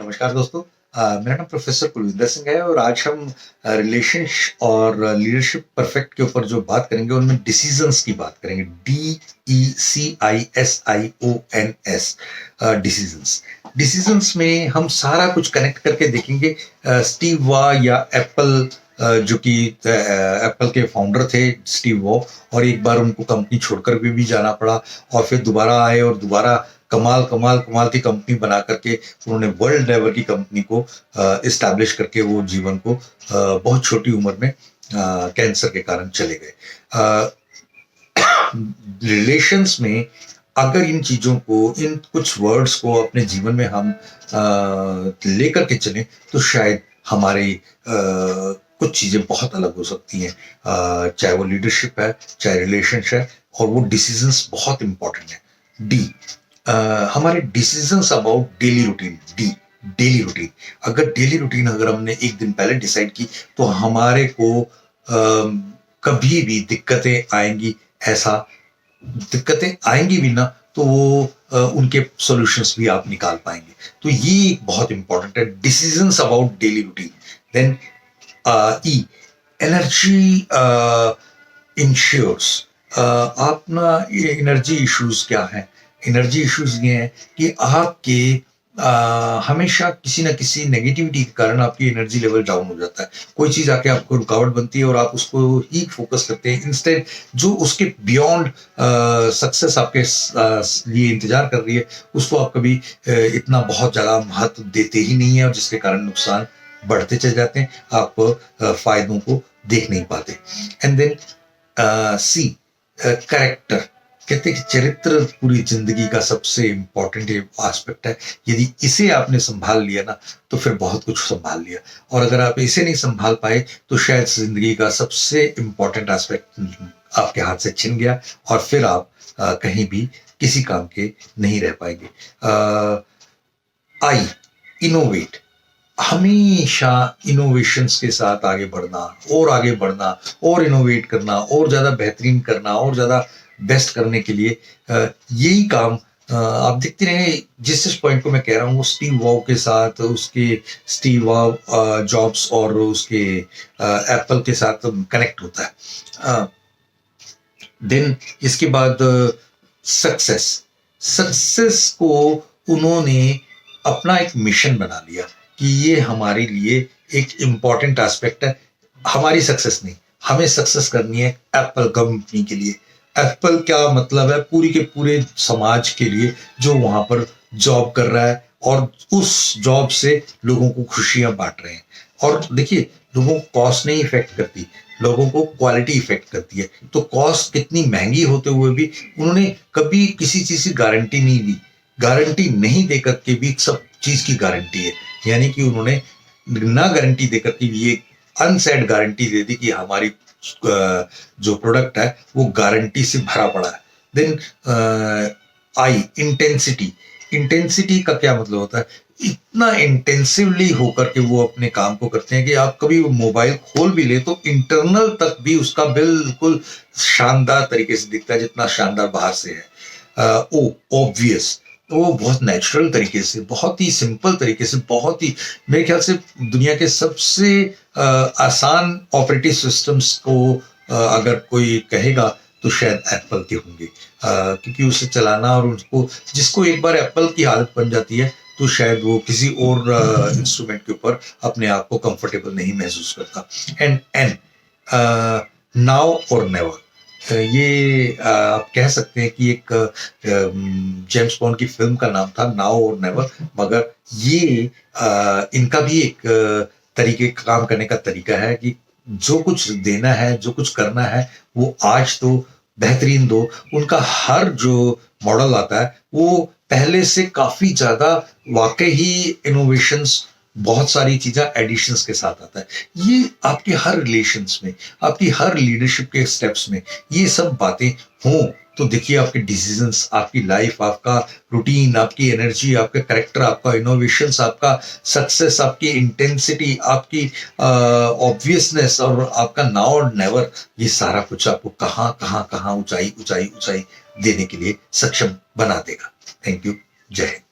नमस्कार दोस्तों। मेरा नाम प्रोफेसर कुलविंदर सिंह है और आज हम रिलेशंस और लीडरशिप परफेक्ट के ऊपर जो बात करेंगे उनमें डिसीजंस की बात करेंगे। DECISIONS decisions. डिसीजंस में हम सारा कुछ कनेक्ट करके देखेंगे। स्टीव वा या एप्पल जो कि एप्पल के फाउंडर थे स्टीव वॉ, और एक बार उनको कंपनी छोड़कर भी जाना पड़ा और फिर दोबारा आए और दोबारा कमाल कमाल कमाल की कंपनी बना करके उन्होंने वर्ल्ड लेवल की कंपनी को इस्टेब्लिश करके वो जीवन को बहुत छोटी उम्र में कैंसर के कारण चले गए। रिलेशंस में अगर इन चीजों को, इन कुछ वर्ड्स को अपने जीवन में हम लेकर के चलें तो शायद हमारे कुछ चीजें बहुत अलग हो सकती हैं। चाहे वो लीडरशिप है, चाहे रिलेशनशिप है, और वो डिसीजंस बहुत इंपॉर्टेंट है। डी हमारे decisions about daily routine. Daily routine, अगर डेली रूटीन अगर हमने एक दिन पहले डिसाइड की तो हमारे को कभी भी दिक्कतें आएंगी, ऐसा दिक्कतें आएंगी भी ना तो वो उनके सॉल्यूशंस भी आप निकाल पाएंगे। तो ये बहुत इंपॉर्टेंट है, decisions about daily routine. Then E energy ensures. आप ना ये एनर्जी इश्यूज क्या है? एनर्जी इश्यूज ये हैं कि आपके हमेशा किसी ना किसी नेगेटिविटी के कारण आपकी एनर्जी लेवल डाउन हो जाता है। कोई चीज आके आपको रुकावट बनती है और आप उसको ही फोकस करते हैं, इंस्टेड जो उसके बियॉन्ड सक्सेस आपके लिए इंतजार कर रही है उसको आप कभी इतना बहुत ज्यादा महत्व देते ही नहीं है, और जिसके कारण नुकसान बढ़ते चले जाते हैं, आप फायदों को देख नहीं पाते। And then C character. कहते हैं कि चरित्र पूरी जिंदगी का सबसे इंपॉर्टेंट एस्पेक्ट है। यदि इसे आपने संभाल लिया ना तो फिर बहुत कुछ संभाल लिया, और अगर आप इसे नहीं संभाल पाए तो शायद जिंदगी का सबसे इंपॉर्टेंट एस्पेक्ट आपके हाथ से छिन गया और फिर आप कहीं भी किसी काम के नहीं रह पाएंगे। आई इनोवेट। हमेशा इनोवेशंस के साथ आगे बढ़ना और आगे बढ़ना और इनोवेट करना और ज्यादा बेहतरीन करना और ज्यादा बेस्ट करने के लिए यही काम आप देखते रहे। जिस पॉइंट को मैं कह रहा हूँ वो स्टीव वॉ के साथ, उसके स्टीव वॉ जॉब्स और उसके एप्पल के साथ कनेक्ट होता है। देन इसके बाद सक्सेस। सक्सेस को उन्होंने अपना एक मिशन बना लिया कि ये हमारे लिए एक इम्पॉर्टेंट एस्पेक्ट है। हमारी सक्सेस नहीं, हमें सक्सेस करनी है एप्पल कंपनी के लिए। एप्पल क्या मतलब है? पूरी के पूरे समाज के लिए जो वहां पर जॉब कर रहा है और उस जॉब से लोगों को खुशियां बांट रहे हैं। और देखिए, लोगों को कॉस्ट नहीं इफेक्ट करती, लोगों को क्वालिटी इफेक्ट करती है। तो कॉस्ट कितनी महंगी होते हुए भी उन्होंने कभी किसी चीज की गारंटी नहीं दी। गारंटी नहीं देकर के भी सब चीज की गारंटी है, यानी कि उन्होंने ना गारंटी देकर के ये अनसेड गारंटी दे दी कि हमारी जो प्रोडक्ट है वो गारंटी से भरा पड़ा है। Then I intensity. इंटेंसिटी का क्या मतलब होता है? इतना इंटेंसिवली होकर के वो अपने काम को करते हैं कि आप कभी मोबाइल खोल भी ले तो इंटरनल तक भी उसका बिल्कुल शानदार तरीके से दिखता है जितना शानदार बाहर से है। ओ ऑब्वियस। वो बहुत नेचुरल तरीके से, बहुत ही सिंपल तरीके से, बहुत ही मेरे ख्याल से दुनिया के सबसे आसान ऑपरेटिंग सिस्टम्स को अगर कोई कहेगा तो शायद एप्पल के होंगे, क्योंकि उसे चलाना और उसको, जिसको एक बार एप्पल की आदत बन जाती है तो शायद वो किसी और इंस्ट्रूमेंट के ऊपर अपने आप को कंफर्टेबल नहीं महसूस करता। एंड एन नाउ और नेवर। ये आप कह सकते हैं कि एक जेम्स बॉन्ड की फिल्म का नाम था नाउ और नेवर, मगर ये इनका भी एक तरीके काम करने का तरीका है कि जो कुछ देना है, जो कुछ करना है वो आज तो बेहतरीन दो। उनका हर जो मॉडल आता है वो पहले से काफी ज्यादा वाकई ही इनोवेशंस, बहुत सारी चीजें एडिशंस के साथ आता है। ये आपके हर रिलेशंस में, आपकी हर लीडरशिप के स्टेप्स में ये सब बातें हों तो देखिए आपके डिसीजंस, आपकी लाइफ, आपका रूटीन, आपकी एनर्जी, आपका करेक्टर, आपका इनोवेशंस, आपका सक्सेस, आपकी इंटेंसिटी, आपकी ऑब्वियसनेस और आपका नाउ और नेवर, ये सारा कुछ आपको कहाँ कहाँ कहाँ ऊंचाई ऊंचाई ऊंचाई देने के लिए सक्षम बना देगा। Thank you. जय हिंद।